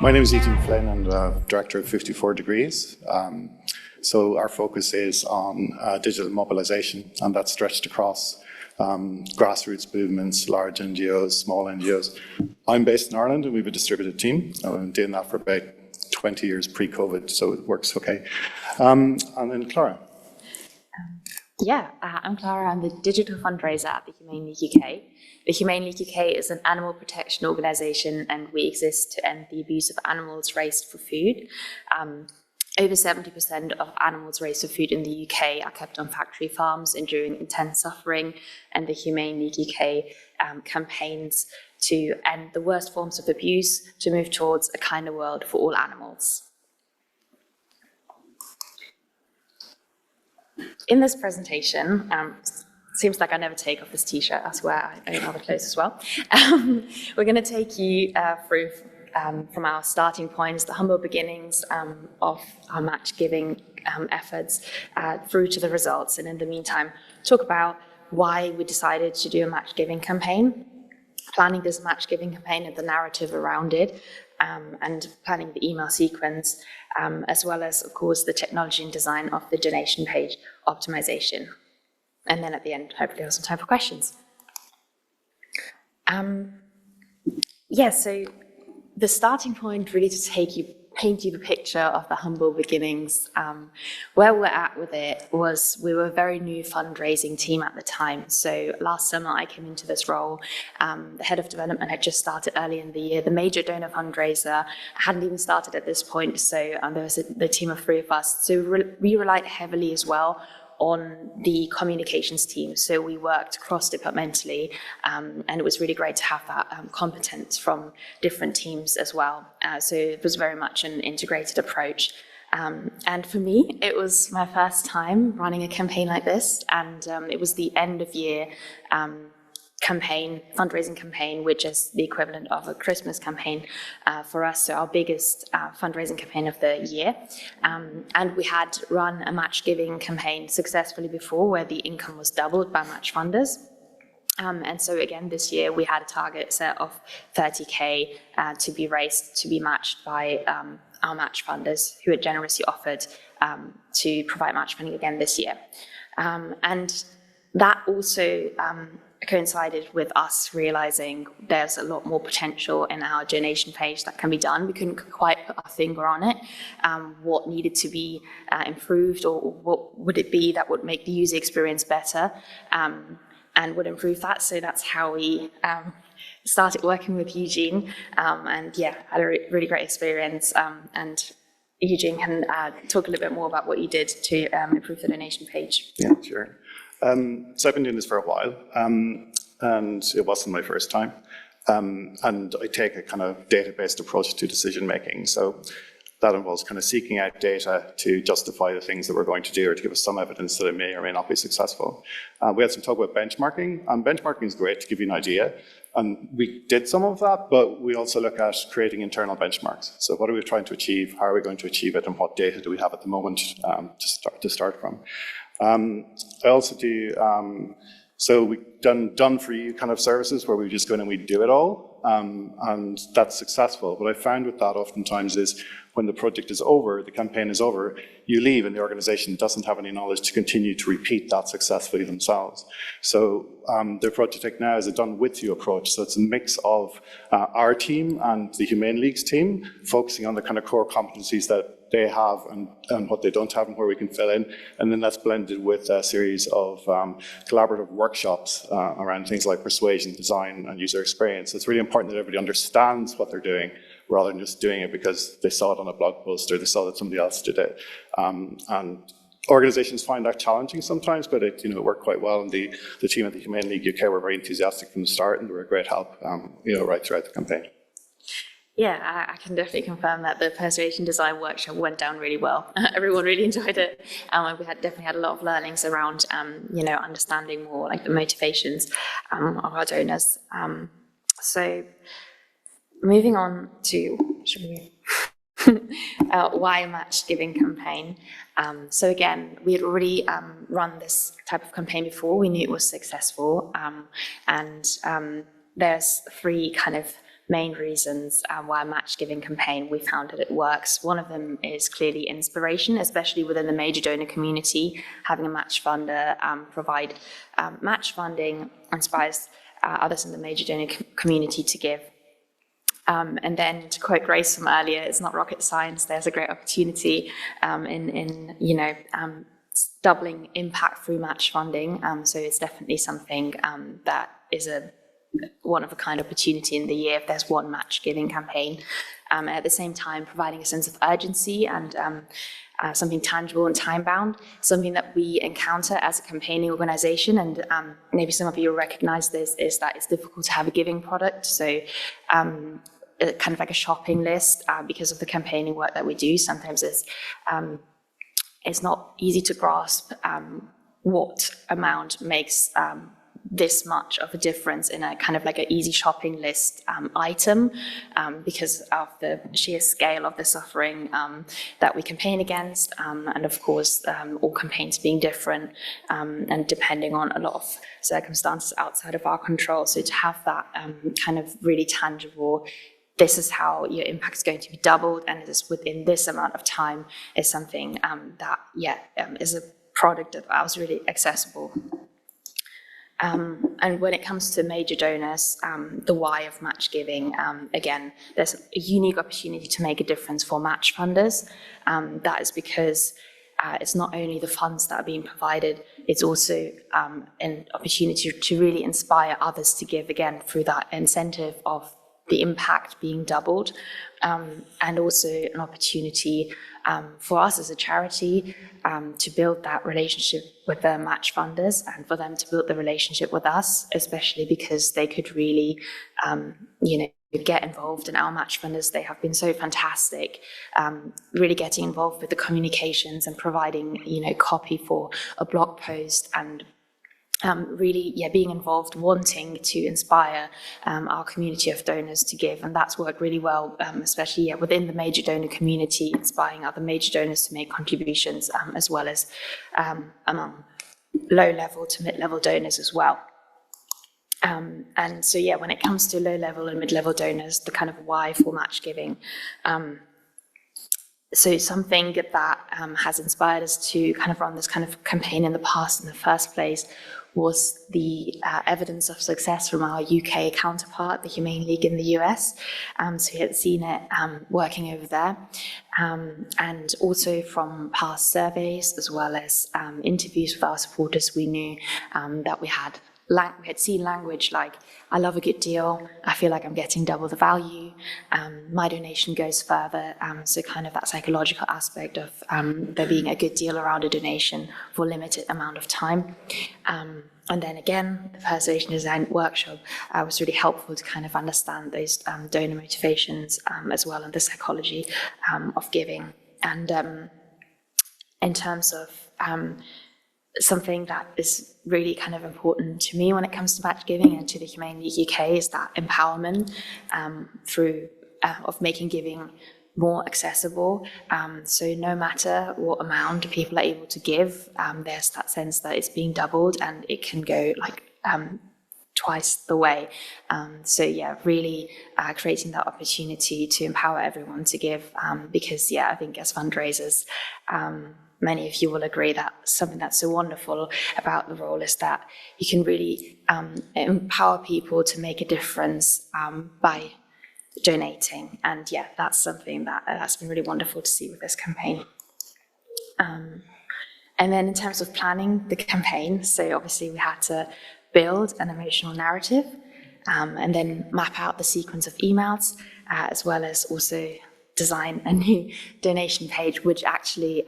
My name is Eugene Flynn, and Director of 54 Degrees. So our focus is on digital mobilization, and that's stretched across grassroots movements, large NGOs, small NGOs. I'm based in Ireland, and we have a distributed team. I've been doing that for about 20 years pre-COVID, so it works okay. And then Clara. I'm Clara. I'm the digital fundraiser at the Humane League UK. The Humane League UK is an animal protection organisation, and we exist to end the abuse of animals raised for food. Over 70% of animals raised for food in the UK are kept on factory farms, enduring intense suffering, and the Humane League UK campaigns to end the worst forms of abuse to move towards a kinder world for all animals. In this presentation, seems like I never take off this t-shirt, I swear I own other clothes as well. We're going to take you through from our starting points, the humble beginnings of our match-giving efforts through to the results, and in the meantime talk about why we decided to do a match-giving campaign, planning this match-giving campaign and the narrative around it, and planning the email sequence, as well as, of course, the technology and design of the donation page optimization. And then at the end, hopefully, have some time for questions. So the starting point really to paint you the picture of the humble beginnings. Where we're at with it was we were a very new fundraising team at the time. So last summer I came into this role. The head of development had just started early in the year. The major donor fundraiser hadn't even started at this point. So there was the team of 3 of us. So we relied heavily as well on the communications team. So we worked cross-departmentally, and it was really great to have that competence from different teams as well. So it was very much an integrated approach. And for me, it was my first time running a campaign like this, and it was the end of year fundraising campaign, which is the equivalent of a Christmas campaign for us, so our biggest fundraising campaign of the year. And we had run a match-giving campaign successfully before, where the income was doubled by match funders. And so again, this year we had a target set of 30K to be raised, to be matched by our match funders, who had generously offered to provide match funding again this year. And that also coincided with us realizing there's a lot more potential in our donation page that can be done. We couldn't quite put our finger on it, what needed to be improved, or what would it be that would make the user experience better and would improve that. So that's how we started working with Eugene, and had a really great experience. And Eugene can talk a little bit more about what you did to improve the donation page. Yeah, sure. So I've been doing this for a while, and it wasn't my first time. And I take a kind of data-based approach to decision making. So that involves kind of seeking out data to justify the things that we're going to do, or to give us some evidence that it may or may not be successful. We had some talk about benchmarking, and benchmarking is great to give you an idea. And we did some of that, but we also look at creating internal benchmarks. So what are we trying to achieve? How are we going to achieve it? And what data do we have at the moment to start from? I also do, so we've done for you kind of services where we just go in and we do it all, and that's successful. What I found with that oftentimes is when the project is over, the campaign is over, you leave and the organization doesn't have any knowledge to continue to repeat that successfully themselves. So the approach I take now is a done with you approach. So it's a mix of our team and the Humane League's team, focusing on the kind of core competencies that they have and what they don't have and where we can fill in. And then that's blended with a series of collaborative workshops around things like persuasion, design, and user experience. It's really important that everybody understands what they're doing, rather than just doing it because they saw it on a blog post or they saw that somebody else did it. And organizations find that challenging sometimes, but it worked quite well. And the team at the Humane League UK were very enthusiastic from the start, and they were a great help right throughout the campaign. Yeah, I can definitely confirm that the persuasion design workshop went down really well. Everyone really enjoyed it. We definitely had a lot of learnings around, understanding more like the motivations of our donors. So moving on to why a match-giving campaign. So again, we had already run this type of campaign before. We knew it was successful, and there's 3 kind of main reasons why a match giving campaign we found that it works. One of them is clearly inspiration, especially within the major donor community. Having a match funder provide match funding inspires others in the major donor community to give. And then to quote Grace from earlier, it's not rocket science. There's a great opportunity in doubling impact through match funding. So it's definitely something that is a one-of-a-kind opportunity in the year if there's one match-giving campaign. At the same time, providing a sense of urgency and something tangible and time-bound, something that we encounter as a campaigning organisation, and maybe some of you will recognise this, is that it's difficult to have a giving product. So kind of like a shopping list because of the campaigning work that we do. Sometimes it's not easy to grasp what amount makes this much of a difference in a kind of like an easy shopping list item because of the sheer scale of the suffering that we campaign against, and of course all campaigns being different and depending on a lot of circumstances outside of our control. So to have that kind of really tangible, this is how your impact is going to be doubled, and it is within this amount of time, is something that, is a product that was really accessible. And when it comes to major donors, the why of match giving, again, there's a unique opportunity to make a difference for match funders. That is because it's not only the funds that are being provided, it's also an opportunity to really inspire others to give, again, through that incentive of the impact being doubled, and also an opportunity for us as a charity to build that relationship with the match funders and for them to build the relationship with us, especially because they could really, get involved in our match funders. They have been so fantastic, really getting involved with the communications and providing, copy for a blog post, and really, being involved, wanting to inspire our community of donors to give. And that's worked really well, especially within the major donor community, inspiring other major donors to make contributions, as well as among low-level to mid-level donors as well. And so, when it comes to low-level and mid-level donors, the kind of why for match giving, so something that has inspired us to kind of run this kind of campaign in the past in the first place was the evidence of success from our UK counterpart, the Humane League in the US. So we had seen it working over there. And also from past surveys, as well as interviews with our supporters, we knew that we had seen language like, I love a good deal, I feel like I'm getting double the value, my donation goes further, so kind of that psychological aspect of there being a good deal around a donation for a limited amount of time. And then again, the Persuasion Design workshop was really helpful to kind of understand those donor motivations as well, and the psychology of giving. And in terms of something that is really kind of important to me when it comes to match giving and to the Humane League UK is that empowerment through of making giving more accessible. So no matter what amount people are able to give, there's that sense that it's being doubled and it can go like twice the way. So really creating that opportunity to empower everyone to give, because I think as fundraisers, many of you will agree that something that's so wonderful about the role is that you can really empower people to make a difference by donating. And that's something that's been really wonderful to see with this campaign. And then in terms of planning the campaign, so obviously we had to build an emotional narrative and then map out the sequence of emails, as well as also design a new donation page, which actually,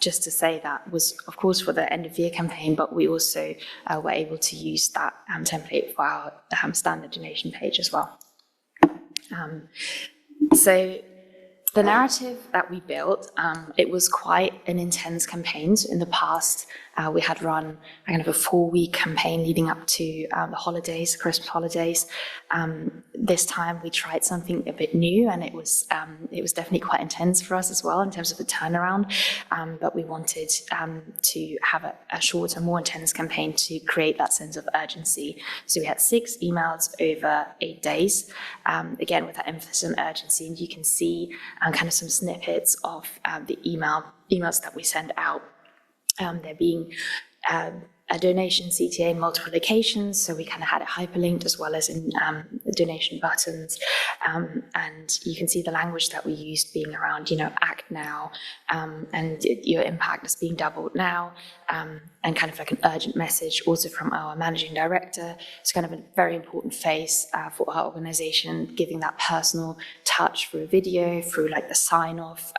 just to say that, was of course for the end of year campaign, but we also were able to use that template for our standard donation page as well. So the narrative that we built, it was quite an intense campaign. So in the past, We had run kind of a 4-week campaign leading up to the holidays, Christmas holidays. This time we tried something a bit new, and it was definitely quite intense for us as well in terms of the turnaround. But we wanted to have a shorter, more intense campaign to create that sense of urgency. So we had 6 emails over 8 days, again with that emphasis on urgency, and you can see kind of some snippets of the emails that we send out. There being a donation CTA in multiple locations, so we kind of had it hyperlinked as well as in the donation buttons, and you can see the language that we used being around, act now, and your impact is being doubled now, and kind of like an urgent message also from our managing director. It's kind of a very important phase for our organization, giving that personal touch through a video, through like the sign off,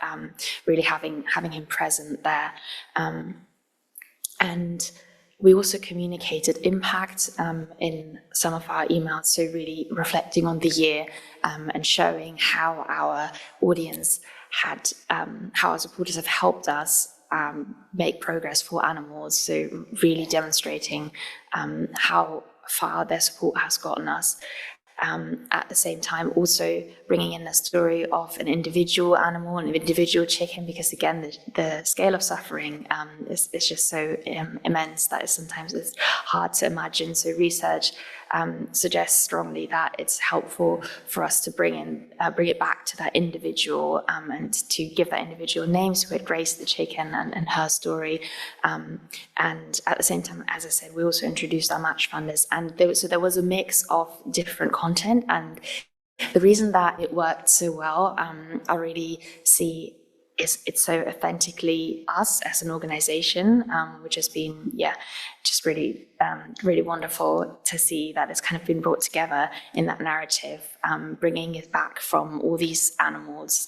really having him present there, and we also communicated impact in some of our emails, so really reflecting on the year and showing how our audience had, how our supporters have helped us make progress for animals, so really demonstrating how far their support has gotten us. At the same time, also bringing in the story of an individual animal, an individual chicken, because again, the scale of suffering is just so immense that sometimes it's hard to imagine. So research suggests strongly that it's helpful for us to bring it back to that individual and to give that individual name. So we had Grace the chicken and her story. And at the same time, as I said, we also introduced our match funders, and there was a mix of different content. And the reason that it worked so well, I really see it's so authentically us as an organization, which has been, just really, really wonderful to see that it's kind of been brought together in that narrative, bringing it back from all these animals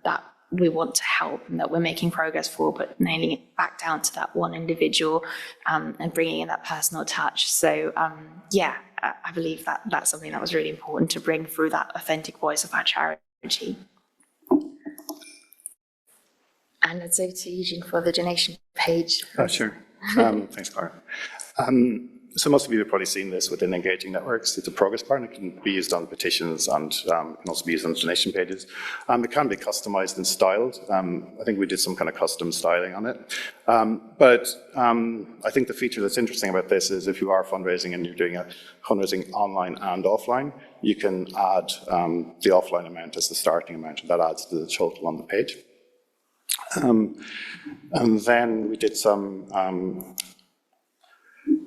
that we want to help and that we're making progress for, but nailing it back down to that one individual and bringing in that personal touch. So, I believe that that's something that was really important to bring through that authentic voice of our charity. And let's over to Eugene for the donation page. Oh, sure. Thanks, Cara. So most of you have probably seen this within Engaging Networks. It's a progress bar, and it can be used on petitions and can also be used on donation pages. It can be customized and styled. I think we did some kind of custom styling on it. But I think the feature that's interesting about this is if you are fundraising and you're doing a fundraising online and offline, you can add the offline amount as the starting amount, and that adds to the total on the page. And then we did some,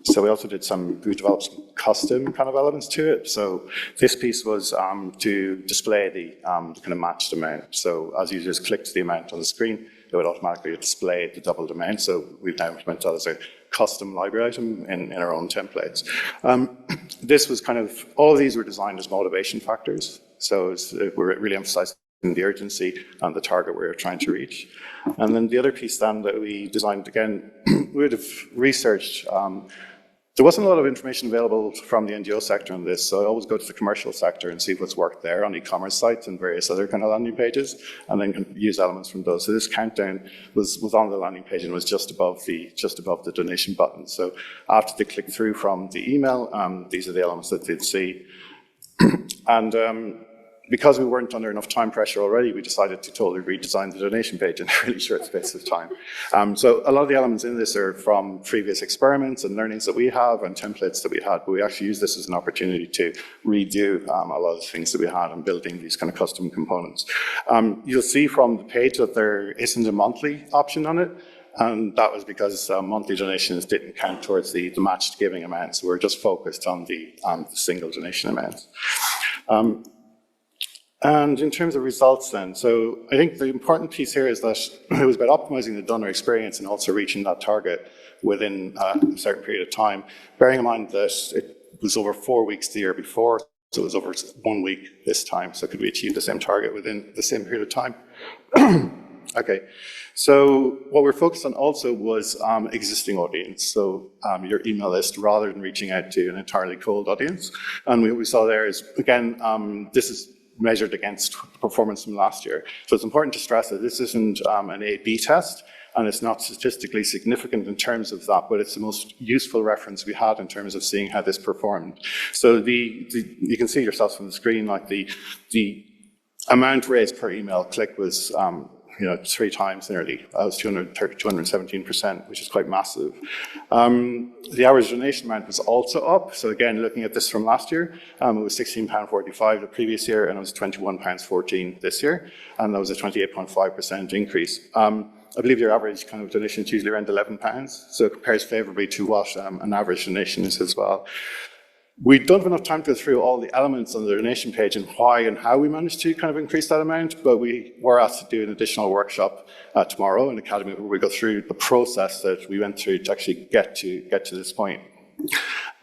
we developed some custom kind of elements to it. So this piece was to display the kind of matched amount. So as users clicked the amount on the screen, it would automatically display the doubled amount. So we've now implemented that as a custom library item in our own templates. This was kind of, all of these were designed as motivation factors. So we're really emphasizing the urgency and the target we're trying to reach. And then the other piece then that we designed, again, we would have researched, there wasn't a lot of information available from the NGO sector on this, so I always go to the commercial sector and see what's worked there on e-commerce sites and various other kind of landing pages, and then use elements from those. So this countdown was on the landing page and was just above the donation button. So after they click through from the email, these are the elements that they'd see. And because we weren't under enough time pressure already, we decided to totally redesign the donation page in a really short space of time. So a lot of the elements in this are from previous experiments and learnings that we have and templates that we had, but we actually use this as an opportunity to redo a lot of the things that we had in building these kind of custom components. You'll see from the page that there isn't a monthly option on it. And that was because monthly donations didn't count towards the matched giving amounts. So we're just focused on the single donation amounts. And in terms of results then, so I think the important piece here is that it was about optimizing the donor experience and also reaching that target within a certain period of time, bearing in mind that it was over 4 weeks the year before, so it was over 1 week this time, so could we achieve the same target within the same period of time? Okay, so what we're focused on also was existing audience, so your email list, rather than reaching out to an entirely cold audience. And what we saw there is, again, this is measured against performance from last year. So it's important to stress that this isn't an A/B test. and it's not statistically significant in terms of that, but it's the most useful reference we had in terms of seeing how this performed. So you can see yourselves from the screen, like the amount raised per email click was 3 times nearly. That was 217%, which is quite massive. The average donation amount was also up. So again, looking at this from last year, it was £16.45 the previous year, and it was £21.14 this year, and that was a 28.5% increase. I believe your average kind of donation is usually around £11, so it compares favourably to what an average donation is as well. We don't have enough time to go through all the elements on the donation page and why and how we managed to kind of increase that amount, but we were asked to do an additional workshop tomorrow in Academy where we go through the process that we went through to actually get to this point.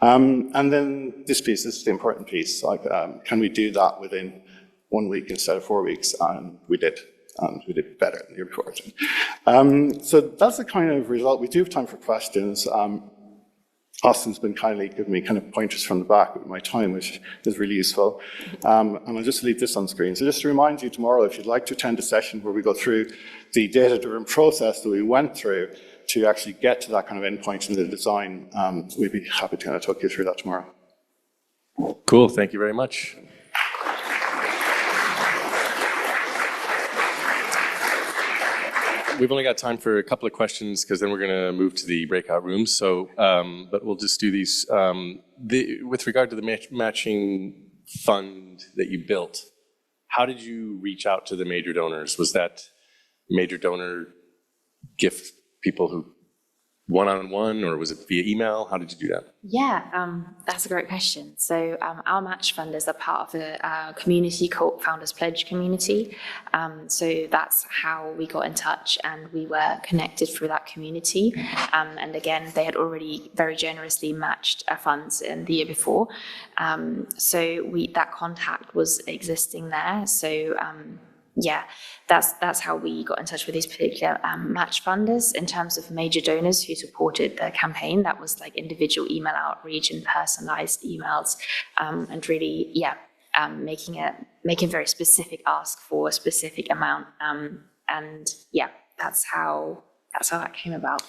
And then this piece, this is the important piece, like can we do that within 1 week instead of 4 weeks? And we did. And we did better than the year before. So that's the kind of result. We do have time for questions. Austin's been kindly giving me kind of pointers from the back with my time, which is really useful. And I'll just leave this on screen. So just to remind you tomorrow, if you'd like to attend a session where we go through the data-driven process that we went through to actually get to that kind of endpoint in the design, we'd be happy to kind of talk you through that tomorrow. Cool, thank you very much. We've only got time for a couple of questions because then we're going to move to the breakout rooms. So, but we'll just do these. With regard to the matching fund that you built, how did you reach out to the major donors? Was that major donor gift people who one-on-one, or was it via email? How did you do that? Yeah, that's a great question. So our match funders are part of a community called Founders Pledge community. So that's how we got in touch, and we were connected through that community. And again, they had already very generously matched funds in the year before. So that contact was existing there. So yeah, that's how we got in touch with these particular match funders. In terms of major donors who supported the campaign, that was like individual email outreach and personalized emails, and really, making a very specific ask for a specific amount. And yeah, that's how that came about.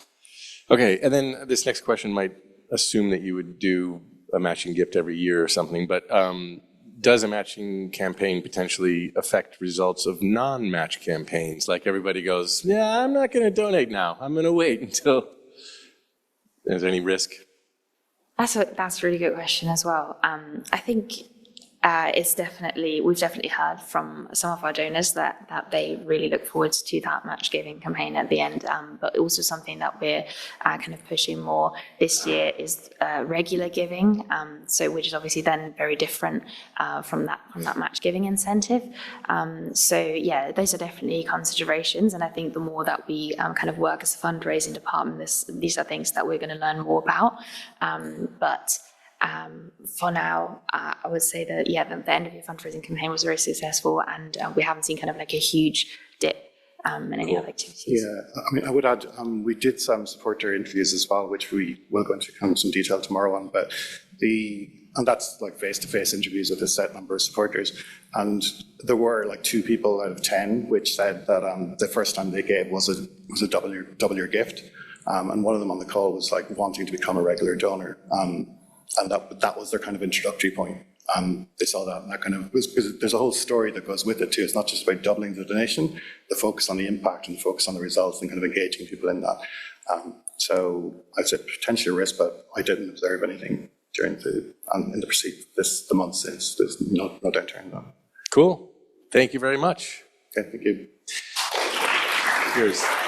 Okay, and then this next question might assume that you would do a matching gift every year or something, but does a matching campaign potentially affect results of non-match campaigns? Like everybody goes, yeah, I'm not going to donate now. I'm going to wait until there's any risk. That's a really good question as well. I think we've definitely heard from some of our donors that they really look forward to that match giving campaign at the end. But also something that we're kind of pushing more this year is regular giving. So which is obviously then very different from that match giving incentive. So yeah, those are definitely considerations. And I think the more that we kind of work as a fundraising department, these are things that we're going to learn more about. But for now, I would say that, the end of your fundraising campaign was very successful, and we haven't seen kind of like a huge dip in any other activities. Yeah, I mean, I would add, we did some supporter interviews as well, which we will go into kind of some detail tomorrow on, and that's like face-to-face interviews with a set number of supporters. And there were like 2 people out of 10 which said that the first time they gave was a double your gift. And one of them on the call was like wanting to become a regular donor. And that was their kind of introductory point. They saw that, and that kind of because there's a whole story that goes with it too. It's not just about doubling the donation, the focus on the impact and the focus on the results and kind of engaging people in that. So I'd say potentially a risk, but I didn't observe anything during in the month since. There's no downturn though. Cool. Thank you very much. Okay, thank you. Cheers.